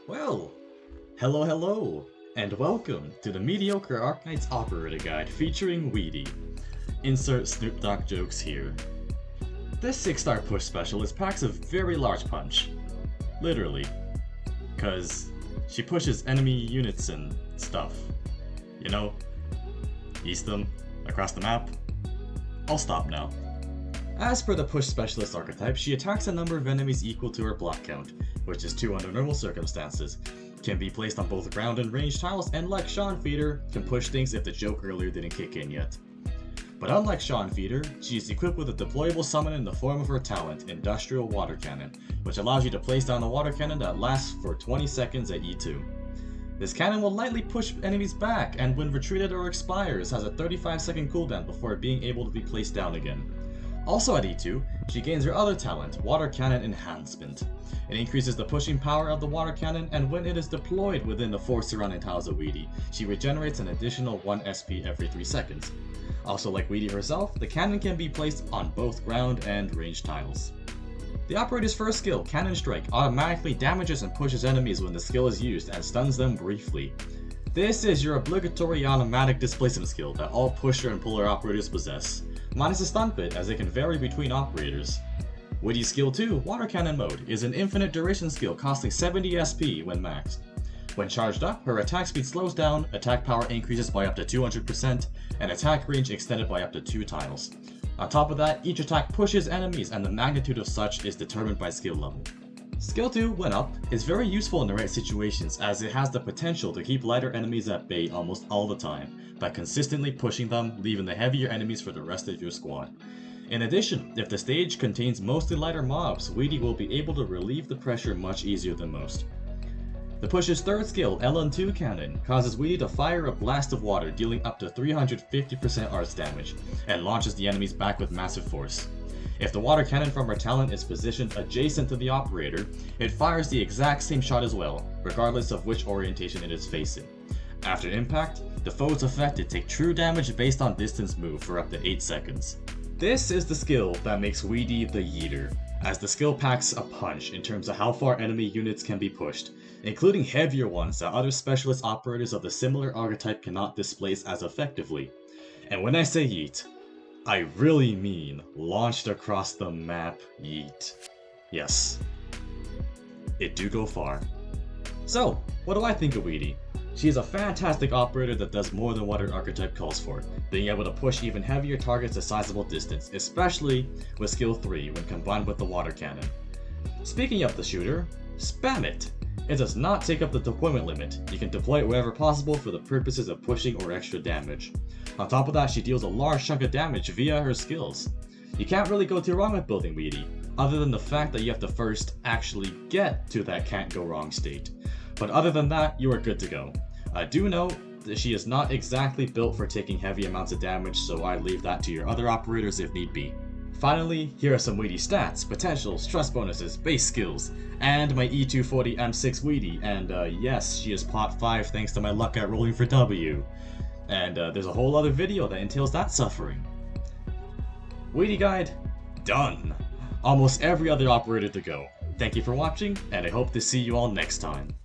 Well, hello, and welcome to the Mediocre Arknights Operator Guide featuring Weedy. Insert Snoop Dogg jokes here. This 6-star push specialist packs a very large punch. Literally. Cause she pushes enemy units and stuff. You know? Eats them across the map. I'll stop now. As per the push specialist archetype, she attacks a number of enemies equal to her block count, which is 2 under normal circumstances, can be placed on both ground and ranged tiles, and like Sean Feeder, can push things if the joke earlier didn't kick in yet. But unlike Sean Feeder, she is equipped with a deployable summon in the form of her talent, Industrial Water Cannon, which allows you to place down a water cannon that lasts for 20 seconds at E2. This cannon will lightly push enemies back, and when retreated or expires, has a 35-second cooldown before being able to be placed down again. Also at E2, she gains her other talent, Water Cannon Enhancement. It increases the pushing power of the water cannon, and when it is deployed within the 4 surrounding tiles of Weedy, she regenerates an additional 1 SP every 3 seconds. Also like Weedy herself, the cannon can be placed on both ground and ranged tiles. The operator's first skill, Cannon Strike, automatically damages and pushes enemies when the skill is used and stuns them briefly. This is your obligatory automatic displacement skill that all pusher and puller operators possess, minus a stun bit as it can vary between operators. Weedy's skill 2, Water Cannon Mode, is an infinite duration skill costing 70 SP when maxed. When charged up, her attack speed slows down, attack power increases by up to 200%, and attack range extended by up to 2 tiles. On top of that, each attack pushes enemies, and the magnitude of such is determined by skill level. Skill 2, when up, is very useful in the right situations as it has the potential to keep lighter enemies at bay almost all the time, by consistently pushing them, leaving the heavier enemies for the rest of your squad. In addition, if the stage contains mostly lighter mobs, Weedy will be able to relieve the pressure much easier than most. The push's third skill, LN2 Cannon, causes Weedy to fire a blast of water dealing up to 350% arts damage, and launches the enemies back with massive force. If the water cannon from her talent is positioned adjacent to the operator, it fires the exact same shot as well, regardless of which orientation it is facing. After impact, the foes affected take true damage based on distance moved for up to 8 seconds. This is the skill that makes Weedy the Yeeter, as the skill packs a punch in terms of how far enemy units can be pushed, including heavier ones that other specialist operators of the similar archetype cannot displace as effectively. And when I say yeet, I really mean launched across the map yeet. Yes, it do go far. So, what do I think of Weedy? She is a fantastic operator that does more than what her archetype calls for, being able to push even heavier targets a sizable distance, especially with skill 3 when combined with the water cannon. Speaking of the shooter, spam it! It does not take up the deployment limit. You can deploy it wherever possible for the purposes of pushing or extra damage. On top of that, she deals a large chunk of damage via her skills. You can't really go too wrong with building Weedy, other than the fact that you have to first actually get to that can't go wrong state. But other than that, you are good to go. I do know that she is not exactly built for taking heavy amounts of damage, so I leave that to your other operators if need be. Finally, here are some Weedy stats, potentials, trust bonuses, base skills, and my E240 M6 Weedy, and yes, she is pot 5 thanks to my luck at rolling for W. And there's a whole other video that entails that suffering. Weedy guide, done! Almost every other operator to go. Thank you for watching, and I hope to see you all next time.